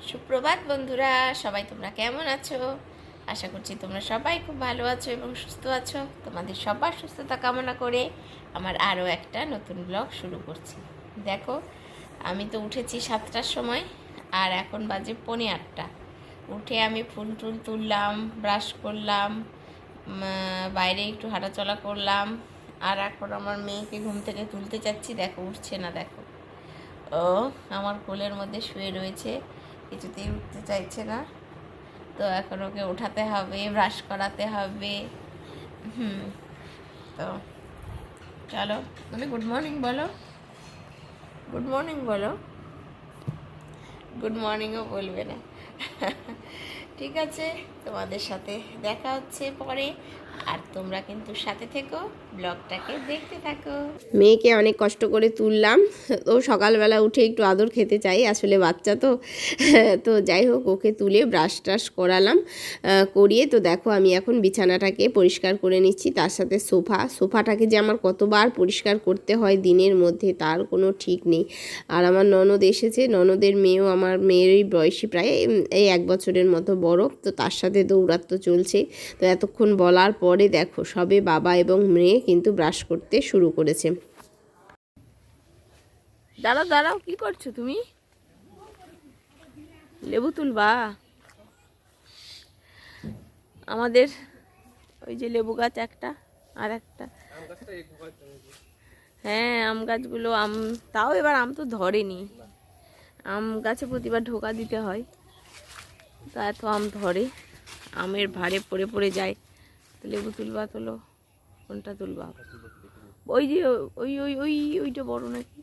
সুপ্রভাত বন্ধুরা, সবাই তোমরা কেমন আছো? আশা করছি তোমরা সবাই খুব ভালো আছো এবং সুস্থ আছো। তোমাদের সবার সুস্থতা কামনা করে আমার আরও একটা নতুন ব্লগ শুরু করছি। দেখো, আমি তো উঠেছি 7টার সময়, আর এখন বাজে 7:45। উঠে আমি ফুল টুল তুললাম, ব্রাশ করলাম, বাইরে একটু হাঁটাচলা করলাম, আর এখন আমার মেয়েকে ঘুম থেকে তুলতে চাচ্ছি। দেখো, উঠছে না। দেখো, ও আমার কোলের মধ্যে শুয়ে রয়েছে, কিছুতেই উঠতে চাইছে না। তো এখন ওকে ওঠাতে হবে, ব্রাশ করাতে হবে। তো চলো, মানে গুড মর্নিং বলো, গুড মর্নিং বলো। গুড মর্নিংও বলবে না। ঠিক আছে, তোমাদের সাথে দেখা হচ্ছে পরে। আর তোমরা কিন্তু সাথে থেকো, ব্লগটাকে দেখতে থাকো। মেয়েকে অনেক কষ্ট করে তুললাম। ও সকালবেলা উঠে একটু আদর খেতে চাই, আসলে বাচ্চা তো। তো যাই হোক, ওকে তুলে ব্রাশ টাশ করালাম, করিয়ে তো দেখো আমি এখন বিছানাটাকে পরিষ্কার করে নিচ্ছি। তার সাথে সোফাটাকে যে আমার কতবার পরিষ্কার করতে হয় দিনের মধ্যে তার কোনো ঠিক নেই। আর আমার ননদ এসেছে, ননদের মেয়েও আমার মেয়েরই বয়সী, প্রায় এই 1 বছরের মতো বড়। তো তার সাথে দৌরাত্ম্য চলছে। তো এতক্ষণ বলার পরে দেখো সবে বাবা এবং মেয়ে কিন্তু ব্রাশ করতে শুরু করেছে। দাঁড়াও দাঁড়াও, কি করছো তুমি? লেবু তুলবা? আমাদের ওই যে লেবু গাছ একটা, আর একটা, হ্যাঁ আম গাছগুলো, তাও এবার আম তো ধরেনি। আম গাছে প্রতিবার ঢোকা দিতে হয়, তা এত আম ধরে, আমের ভারে পড়ে পড়ে যায়। তো লেবু তুলবা? তোলো। কোনটা তুলবা? ওই যে ওই ওই ওই ওইটা বড় নাকি?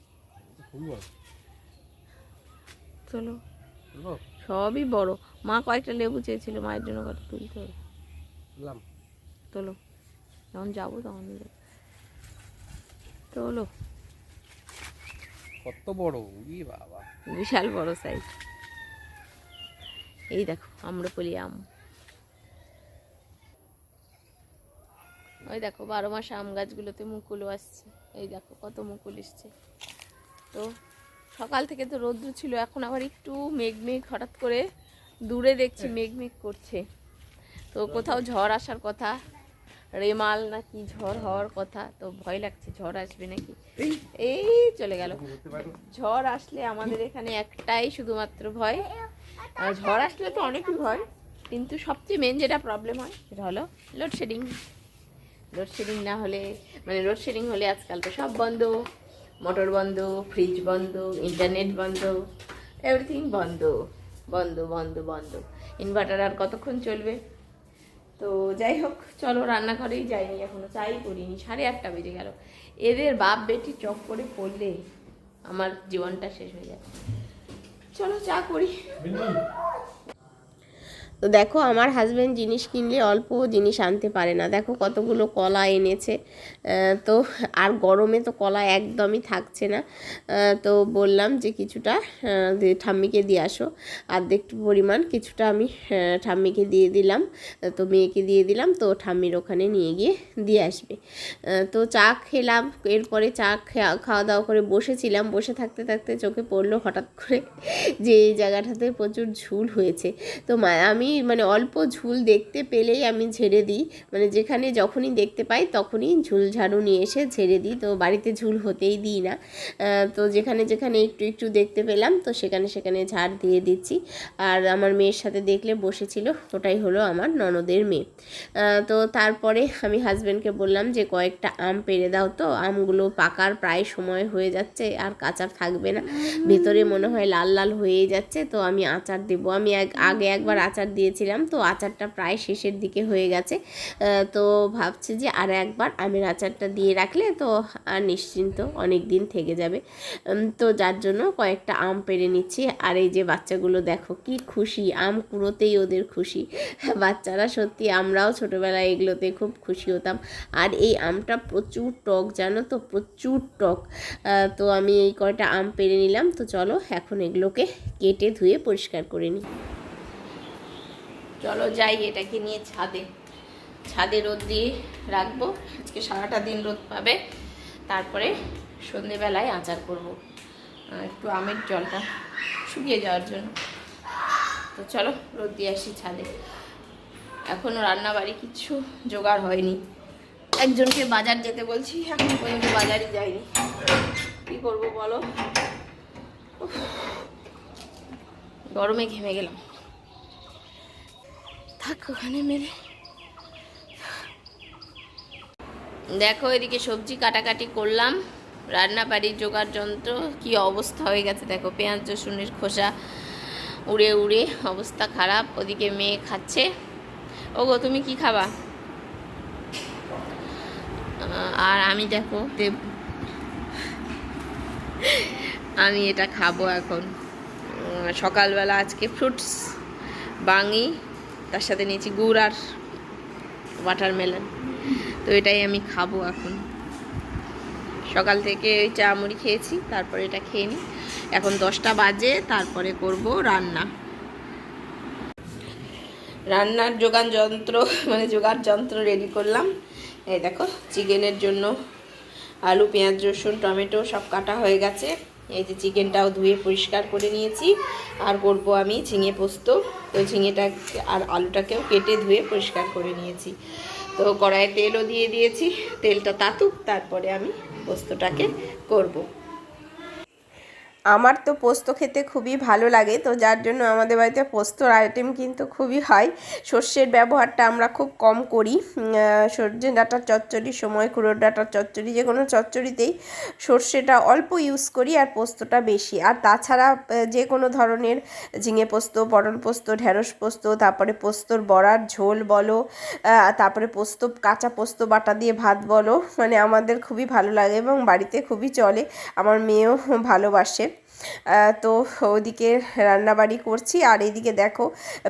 চলো, সবই বড়। মা কয়েকটা লেবু চেয়েছিল, মায়ের জন্য কত তুলতে হবে। তোলো, যখন যাবো তখন তোলো। কত বড়, বাবা বিশাল বড় সাইজ। এই দেখো আম্রপলি আম। ওই দেখো 12 মাস আম গাছগুলোতে মুকুলও আসছে। এই দেখো কত মুকুল এসছে। তো সকাল থেকে তো রৌদ্র ছিল, এখন আবার একটু মেঘ মেঘ, হঠাৎ করে দূরে দেখছি মেঘ মেঘ করছে। তো কোথাও ঝড় আসার কথা, রেমাল নাকি ঝড় হওয়ার কথা। তো ভয় লাগছে ঝড় আসবে নাকি। এই চলে গেল। ঝড় আসলে আমাদের এখানে একটাই শুধুমাত্র ভয়, ঝড় আসলে তো অনেকই ভয়, কিন্তু সবচেয়ে মেন যেটা প্রবলেম হয় সেটা হলো লোডশেডিং। লোডশেডিং না হলে, মানে লোডশেডিং হলে আজকাল তো সব বন্ধ, মোটর বন্ধ, ফ্রিজ বন্ধ, ইন্টারনেট বন্ধ, এভরিথিং বন্ধ বন্ধ বন্ধ বন্ধ। ইনভার্টার আর কতক্ষণ চলবে? তো যাই হোক, চলো রান্নাঘরেই যাইনি, এখনো চাই করিনি, 8:30 বেজে গেল। এদের বাপ বেটি চক করে পড়লে আমার জীবনটা শেষ হয়ে যায়। চলো চা করি। তো দেখো, আমার হাজব্যান্ড জিনিস কিনলে অল্প জিনিস আনতে পারে না। দেখো কতগুলো কলা এনেছে। তো আর গরমে তো কলা একদমই থাকছে না। তো বললাম যে কিছুটা ঠাম্মিকে দিয়ে আসো, অর্ধেক পরিমাণ কিছুটা আমি ঠাম্মিকে দিয়ে দিলাম, তো মেয়েকে দিয়ে দিলাম। তো ঠাম্মির ওখানে নিয়ে গিয়ে দিয়ে আসবে। তো চা খেলাম, এরপরে চা খাওয়া দাওয়া করে বসেছিলাম। বসে থাকতে থাকতে চোখে পড়লো হঠাৎ করে যে এই জায়গাটাতে প্রচুর ঝুল হয়েছে। তো আমি মানে অল্প ঝুল দেখতে পেলেই আমি ঝেড়ে দিই, মানে যেখানে যখনই দেখতে পাই তখনই ঝুল ঝাড়ু নিয়ে এসে ঝেড়ে দিই। তো বাড়িতে ঝুল হতেই দিই না। তো যেখানে যেখানে একটু একটু দেখতে পেলাম তো সেখানে সেখানে ঝাড় দিয়ে দিচ্ছি। আর আমার মেয়ের সাথে দেখলে বসেছিল, ওটাই হলো আমার ননদের মেয়ে। তো তারপরে আমি হাজব্যান্ডকে বললাম যে কয়েকটা আম পেড়ে দাও, তো আমগুলো পাকার প্রায় সময় হয়ে যাচ্ছে, আর কাঁচা থাকবে না, ভেতরে মনে হয় লাল লাল হয়ে যাচ্ছে। তো আমি আচার দেবো, আমি আগে একবার আচার দিয়েছিলাম, তো আচারটা প্রায় শেষের দিকে হয়ে গেছে। তো ভাবছি যে আর একবার আমের আচারটা দিয়ে রাখলে তো আর নিশ্চিন্ত অনেক দিন থেকে যাবে। তো যার জন্য কয়েকটা আম পেড়ে নিচ্ছি। আর এই যে বাচ্চাগুলো দেখো কি খুশি, আম কুড়োতেই ওদের খুশি। বাচ্চারা সত্যি, আমরাও ছোটোবেলায় এগুলোতে খুব খুশি হতাম। আর এই আমটা প্রচুর টক, জানো তো, প্রচুর টক। তো আমি এই কয়টা আম পেড়ে নিলাম। তো চলো এখন এগুলোকে কেটে ধুয়ে পরিষ্কার করে নিই। চলো যাই, এটাকে নিয়ে ছাদে রোদ দিয়ে রাখবো। আজকে সারাটা দিন রোদ পাবে, তারপরে সন্ধেবেলায় আচার করব, একটু আমের জলটা শুকিয়ে যাওয়ার জন্য। তো চলো রোদ দিয়ে আসি ছাদে। এখনও রান্না বাড়ি কিছু জোগাড় হয়নি। একজনকে বাজার যেতে বলছি, এখন পর্যন্ত বাজারই যায়নি। কি করব বলো, গরমে ঘেমে গেলাম। থাক ওখানে মেরে। দেখো এদিকে সবজি কাটাকাটি করলাম, রান্না বাড়ির জোগাড় যন্ত্র কি অবস্থা হয়ে গেছে দেখো। পেঁয়াজ রসুনের খোসা উড়ে উড়ে অবস্থা খারাপ। ওদিকে মেয়ে খাচ্ছে। ওগো তুমি কি খাবা? আর আমি দেখো আমি এটা খাবো এখন। সকালবেলা আজকে ফ্রুটস বাঙি, তার সাথে নিয়েছি গুড় আর ওয়াটারমেলন। তো এটাই আমি খাবো এখন। সকাল থেকে ওই চা মুড়ি খেয়েছি, তারপরে এটা খেয়ে নিই। এখন 10টা বাজে, তারপরে করব রান্না। রান্নার জোগাড় যন্ত্র রেডি করলাম। এই দেখো চিকেনের জন্য আলু পেঁয়াজ রসুন টমেটো সব কাটা হয়ে গেছে। এই যে চিকেনটাও ধুয়ে পরিষ্কার করে নিয়েছি। আর করব আমি ঝিঙে পোস্ত। তো ঝিঙেটা আর আলুটাকেও কেটে ধুয়ে পরিষ্কার করে নিয়েছি। তো কড়াইয়ে তেলও দিয়ে দিয়েছি, তেলটা তাতুক, তারপরে আমি পোস্তটাকে করব। আমার তো পোস্ত খেতে খুবই ভালো লাগে, তো যার জন্য আমাদের বাড়িতে পোস্তর আইটেম কিন্তু খুবই হয়। সর্ষের ব্যবহারটা আমরা খুব কম করি। সর্ষে ডাঁটার চচ্চড়ি, সময় কুড়োর ডাঁটার চচ্চড়ি, যে কোনো চচ্চড়িতেই সর্ষেটা অল্প ইউজ করি আর পোস্তটা বেশি। আর তাছাড়া যে কোনো ধরনের ঝিঙে পোস্ত, পটল পোস্ত, ঢেঁড়স পোস্ত, তারপরে পোস্তর বড়ার ঝোল বলো, তারপরে পোস্ত কাঁচা পোস্ত বাটা দিয়ে ভাত বলো, মানে আমাদের খুবই ভালো লাগে এবং বাড়িতে খুবই চলে। আমার মেয়েও ভালোবাসে। তো ওদিকে রান্নাবাড়ি করছি আর এইদিকে দেখো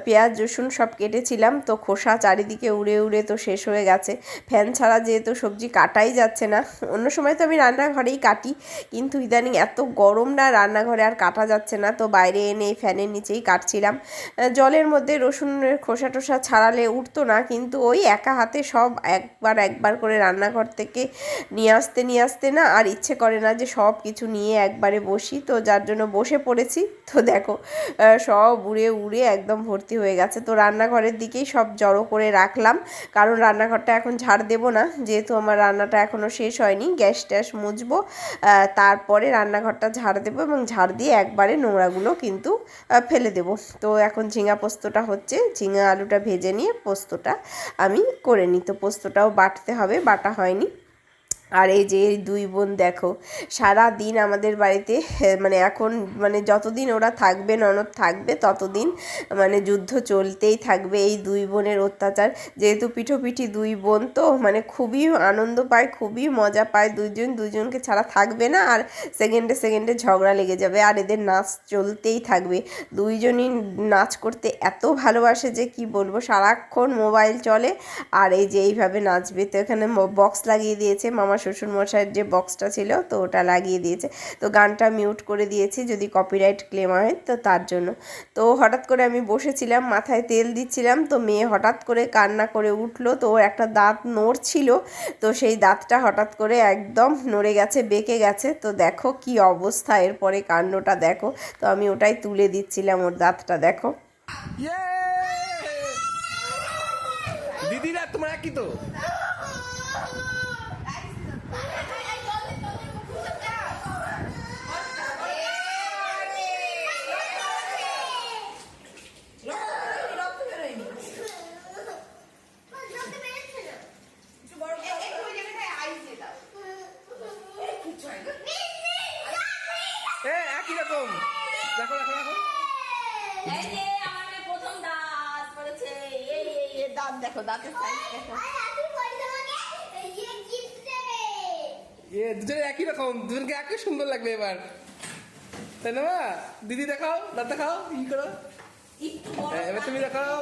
পেঁয়াজ রসুন সব কেটেছিলাম, তো খোসা চারিদিকে উড়ে উড়ে তো শেষ হয়ে গেছে। ফ্যান ছাড়া যেহেতু সবজি কাটাই যাচ্ছে না। অন্য সময় তো আমি রান্নাঘরেই কাটি, কিন্তু ইদানিং এত গরম না, রান্নাঘরে আর কাটা যাচ্ছে না, তো বাইরে এনে ফ্যানের নিচেই কাটছিলাম। জলের মধ্যে রসুনের খোসা টোসা ছাড়ালে উঠতো না, কিন্তু ওই একা হাতে সব একবার করে রান্নাঘর থেকে নিয়ে আসতে না আর ইচ্ছে করে না যে সব কিছু নিয়ে একবারে বসি। তো যার জন্য বসে পড়েছি। তো দেখো সব উড়ে উড়ে একদম ভর্তি হয়ে গেছে। তো রান্নাঘরের দিকেই সব জড়ো করে রাখলাম, কারণ রান্নাঘরটা এখন ঝাড় দেবো না, যেহেতু আমার রান্নাটা এখনও শেষ হয়নি। গ্যাস ট্যাস মুছবো, তারপরে রান্নাঘরটা ঝাড় দেবো এবং ঝাড় দিয়ে একবারে নোংরাগুলো কিন্তু ফেলে দেবো। তো এখন ঝিঙা পোস্তটা হচ্ছে, ঝিঙা আলুটা ভেজে নিয়ে পোস্তটা আমি করে নিই। তো পোস্তটাও বাটতে হবে, বাটা হয়নি। আর এই যে দুই বোন দেখো, সারা দিন আমাদের বাড়িতে মানে এখন মানে যতদিন ওরা থাকবে, ননদ থাকবে, ততদিন মানে যুদ্ধ চলতেই থাকবে এই দুই বোনের অত্যাচার। যেহেতু পিঠোপিঠি দুই বোন, তো মানে খুবই আনন্দ পায়, খুবই মজা পায়। দুজনকে ছাড়া থাকবে না, আর সেকেন্ডে ঝগড়া লেগে যাবে, আর এদের নাচ চলতেই থাকবে। দুইজনই নাচ করতে এত ভালোবাসে যে কি বলবো, সারাক্ষণ মোবাইল চলে আর এই যে এইভাবে নাচবে। তো এখানে বক্স লাগিয়ে দিয়েছে, মামা শ্বশুর মশাইয়ের যে বক্সটা ছিল তো ওটা লাগিয়ে দিয়েছে। তো গানটা মিউট করে দিয়েছি যদি কপিরাইট ক্লেম হয়, তো তার জন্য। তো হঠাৎ করে আমি বসেছিলাম, মাথায় তেল দিচ্ছিলাম, তো মেয়ে হঠাৎ করে কান্না করে উঠলো। তো ওর একটা দাঁত নড়ছিল, তো সেই দাঁতটা হঠাৎ করে একদম নড়ে গেছে, বেঁকে গেছে। তো দেখো কি অবস্থা, এরপরে কাণ্ডটা দেখো। তো আমি ওটাই তুলে দিচ্ছিলাম, ওর দাঁতটা দেখো। দিদিরা তোমরা কি তো একই রকম। দেখো দেখো দেখো দাঁত দেখো, দাঁতের সাইজ দেখো। দুজনে একই রকম, দুজনকে একই সুন্দর লাগবে এবার, তাই না? দিদি দেখাও, দাঁত দেখাও, ই করো, এবার তুমি দেখাও।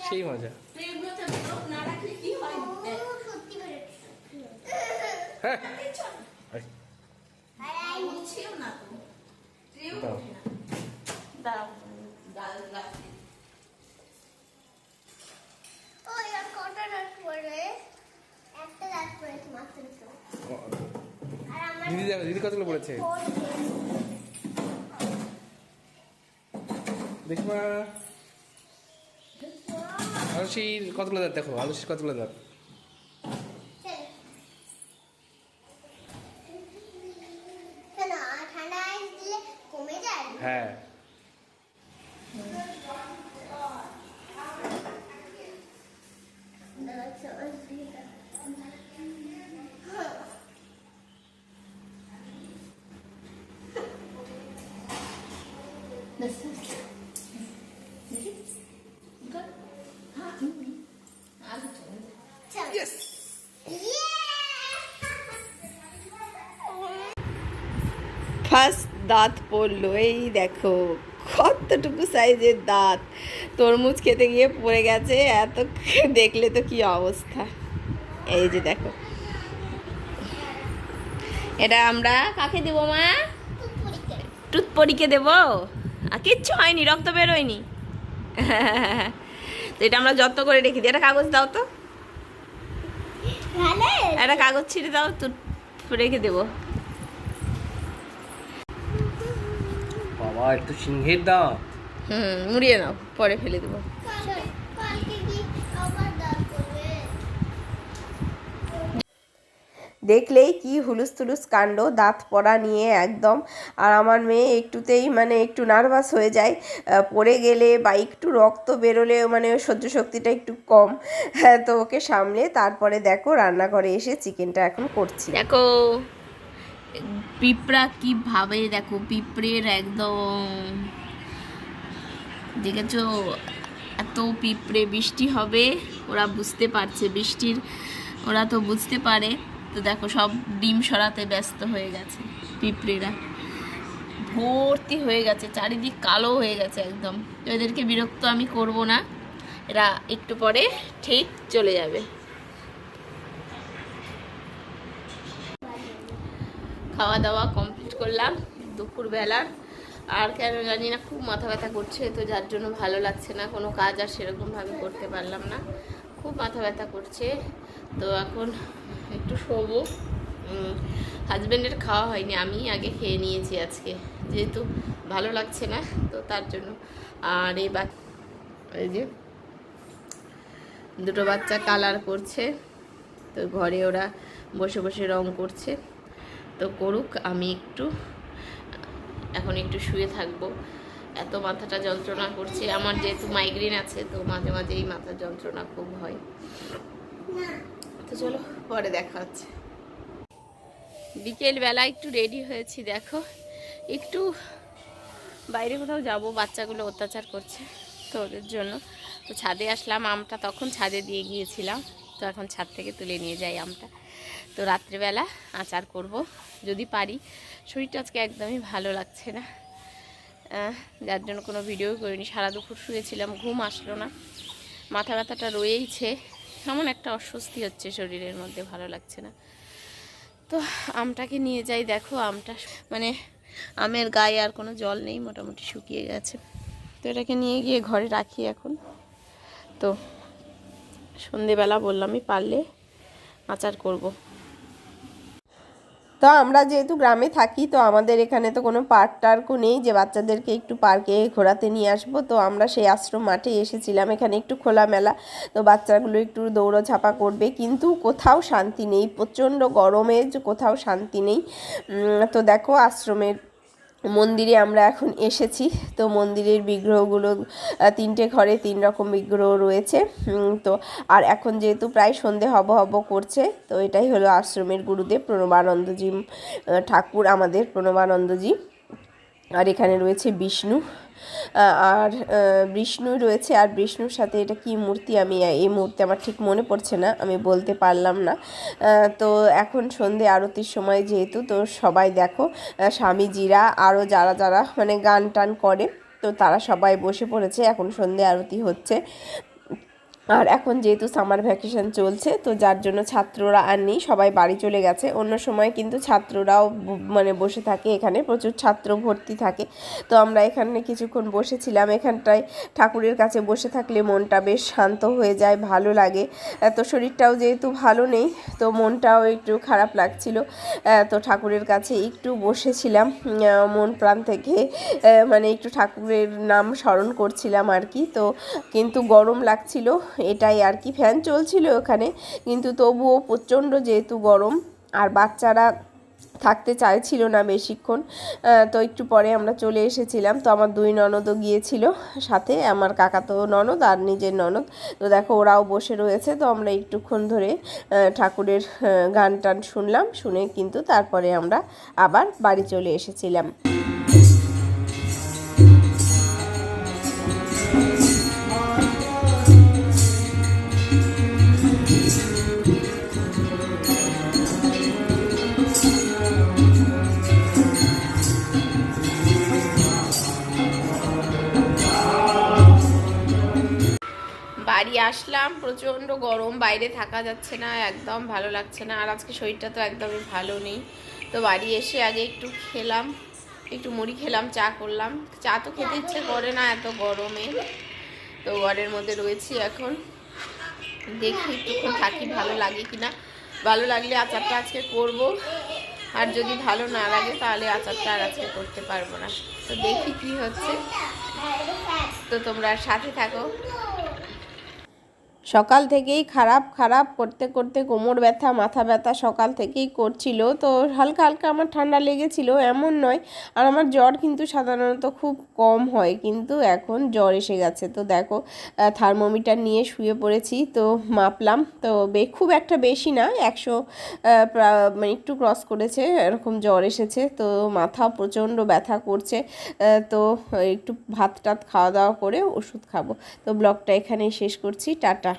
সেই মজা। হ্যাঁ দেখো দিদি কতগুলো পড়েছে দেখবা। আলুসির কতগুলো দাঁত দেখো, আলুসির কতগুলো দাঁত। হ্যাঁ ফার্স্ট দাঁত পড়লো, এই দেখো কতটুকু সাইজের দাঁত। তরমুজ খেতে গিয়ে পড়ে গেছে, এত দেখলে তো কি অবস্থা। এই যে দেখো, এটা আমরা কাকে দেবো মা? টুথপড়িকে দেবো। আর কিচ্ছু হয়নি, রক্ত বেরোয়নি। তো এটা আমরা যত্ন করে রেখে দিই। একটা কাগজ দাও তো, একটা কাগজ ছিঁড়ে দাও, তো রেখে দেবো। বাবা একটু সিংহের দাঁত। মুড়িয়ে নাও, পরে ফেলে দেবো। দেখলেই কি হুলুস তুলুস কাণ্ড, দাঁত পড়া নিয়ে একদম। আর আমার মেয়ে একটুতেই মানে একটু নার্ভাস হয়ে যায়, পড়ে গেলে বা একটু রক্ত বেরোলে মানে সহ্য শক্তিটা একটু কম। হ্যাঁ, তো ওকে সামলে তারপরে দেখো রান্নাঘরে এসে চিকেনটা এখন করছি। দেখো পিঁপড়া কিভাবে, দেখো পিঁপড়ের একদম, দেখেছো এত পিঁপড়ে। বৃষ্টি হবে, ওরা বুঝতে পারছে বৃষ্টির, ওরা তো বুঝতে পারে। তো দেখো সব ডিম সরাতে ব্যস্ত হয়ে গেছে পিঁপড়েরা, ভর্তি হয়ে গেছে, চারিদিক কালো হয়ে গেছে একদম। তো এদেরকে বিরক্ত আমি করব না, এরা একটু পরে ঠিক চলে যাবে। খাওয়া দাওয়া কমপ্লিট করলাম দুপুরবেলার। আর কেন জানি না খুব মাথা ব্যথা করছে, তো যার জন্য ভালো লাগছে না, কোনো কাজ আর সেরকমভাবে করতে পারলাম না, খুব মাথা ব্যথা করছে। তো এখন একটু শোবো। হাজব্যান্ডের খাওয়া হয়নি, আমি আগে খেয়ে নিয়েছি আজকে, যেহেতু ভালো লাগছে না তো তার জন্য। আর এই যে দুটো বাচ্চা কালার করছে, তো ঘরে ওরা বসে বসে রং করছে। তো করুক, আমি এখন একটু শুয়ে থাকবো। এত মাথাটা যন্ত্রণা করছে আমার, যেহেতু মাইগ্রেন আছে, তো মাঝে মাঝে এই মাথার যন্ত্রণা খুব হয়। তো চলো পরে দেখা হচ্ছে। বিকেলবেলা একটু রেডি হয়েছি, দেখো একটু বাইরে কোথাও যাব, বাচ্চাগুলো অত্যাচার করছে তো ওদের জন্য। তো ছাদে আসলাম, আমটা তখন ছাদে দিয়ে গিয়েছিলাম, তো এখন ছাদ থেকে তুলে নিয়ে যাই আমটা। তো রাত্রেবেলা আচার করব যদি পারি। শরীরটা আজকে একদমই ভালো লাগছে না, যার জন্য কোনো ভিডিও করিনি। সারা দুপুর শুয়েছিলাম, ঘুম আসলো না, মাথা ব্যথাটা রয়েইছে, এমন একটা অস্বস্তি হচ্ছে শরীরের মধ্যে, ভালো লাগছে না। তো আমটাকে নিয়ে যাই, দেখো আমটা মানে আমের গায়ে আর কোনো জল নেই, মোটামুটি শুকিয়ে গেছে। তো এটাকে নিয়ে গিয়ে ঘরে রাখি এখন। তো সন্ধেবেলা বললামই পারলে আচার করব। তো আমরা যেহেতু গ্রামে থাকি, তো আমাদের এখানে তো কোনো পার্ক টার্কও নেই যে বাচ্চাদেরকে একটু পার্কে ঘোরাতে নিয়ে আসবো। তো আমরা সেই আশ্রম মাঠে এসেছিলাম, এখানে একটু খোলামেলা, তো বাচ্চাগুলো একটু দৌড়ঝাঁপা করবে, কিন্তু কোথাও শান্তি নেই, প্রচণ্ড গরমে কোথাও শান্তি নেই। তো দেখো আশ্রমের মন্দিরে আমরা এখন এসেছি। তো মন্দিরের বিগ্রহগুলো, তিনটে ঘরে তিন রকম বিগ্রহ রয়েছে। তো আর এখন যেহেতু প্রায় সন্ধে হব হব করছে, তো এটাই হলো আশ্রমের গুরুদেব প্রণবানন্দজি ঠাকুর, আমাদের প্রণবানন্দজি। আর এখানে রয়েছে বিষ্ণু, আর বিষ্ণু রয়েছে, আর বিষ্ণুর সাথে এটা কি মূর্তি আমি এই মুহূর্তে আমার ঠিক মনে পড়ছে না, আমি বলতে পারলাম না। তো এখন সন্ধে আরতির সময় যেহেতু, তো সবাই দেখো স্বামীজিরা আরও যারা যারা মানে গান টান করে, তো তারা সবাই বসে পড়েছে, এখন সন্ধে আরতি হচ্ছে। আর এখন যেহেতু সামার ভ্যাকেশন চলছে তো যার জন্য ছাত্ররা আর নেই, সবাই বাড়ি চলে গেছে। অন্য সময় কিন্তু ছাত্ররাও মানে বসে থাকে, এখানে প্রচুর ছাত্র ভর্তি থাকে। তো আমরা এখানে কিছুক্ষণ বসেছিলাম। এখানটায় ঠাকুরের কাছে বসে থাকলে মনটা বেশ শান্ত হয়ে যায়, ভালো লাগে। তো শরীরটাও যেহেতু ভালো নেই তো মনটাও একটু খারাপ লাগছিল। তো ঠাকুরের কাছে একটু বসেছিলাম, মন প্রাণ থেকে মানে একটু ঠাকুরের নাম স্মরণ করছিলাম আর কি। তো কিন্তু গরম লাগছিল, এটাই আর কি। ফ্যান চলছিল ওখানে, কিন্তু তবুও প্রচণ্ড যেহেতু গরম, আর বাচ্চারা থাকতে চাইছিল না বেশিক্ষণ। তো একটু পরে আমরা চলে এসেছিলাম। তো আমার দুই ননদও গিয়েছিল সাথে, আমার কাকাতো ননদ আর নিজের ননদ। তো দেখো ওরাও বসে রয়েছে। তো আমরা একটুক্ষণ ধরে ঠাকুরের গান টান শুনলাম, শুনে কিন্তু তারপরে আমরা আবার বাড়ি চলে এসেছিলাম। বাড়ি আসলাম, প্রচণ্ড গরম, বাইরে থাকা যাচ্ছে না, একদম ভালো লাগছে না। আর আজকে শরীরটা তো একদমই ভালো নেই। তো বাড়ি এসে আগে একটু খেলাম, একটু মুড়ি খেলাম, চা করলাম। চা তো খেতে ইচ্ছে করে না এত গরমে। তো ঘরের মধ্যে রয়েছি এখন, দেখি একটুক্ষণ থাকি, ভালো লাগে কিনা। ভালো লাগলে আচারটা আজকে করব, আর যদি ভালো না লাগে তাহলে আচারটা আর আজকে করতে পারবো না। তো দেখি কি হচ্ছে। তো তোমরা সাথে থাকো। সকাল থেকেই খারাপ খারাপ করতে করতে কোমর ব্যথা, মাথা ব্যথা সকাল থেকেই করছিল। তো হালকা হালকা আমার ঠান্ডা লেগেছিল, এমন নয়। আর আমার জ্বর কিন্তু সাধারণত খুব কম হয়, কিন্তু এখন জ্বর এসে গেছে। তো দেখো থার্মোমিটার নিয়ে শুয়ে পড়েছি, তো মাপলাম। তো খুব একটা বেশি না, 100 মানে একটু ক্রস করেছে, এরকম জ্বর এসেছে। তো মাথা প্রচণ্ড ব্যথা করছে। তো একটু ভাত টাত খাওয়া দাওয়া করে ওষুধ খাবো। তো ব্লগটা এখানেই শেষ করছি, টাটা।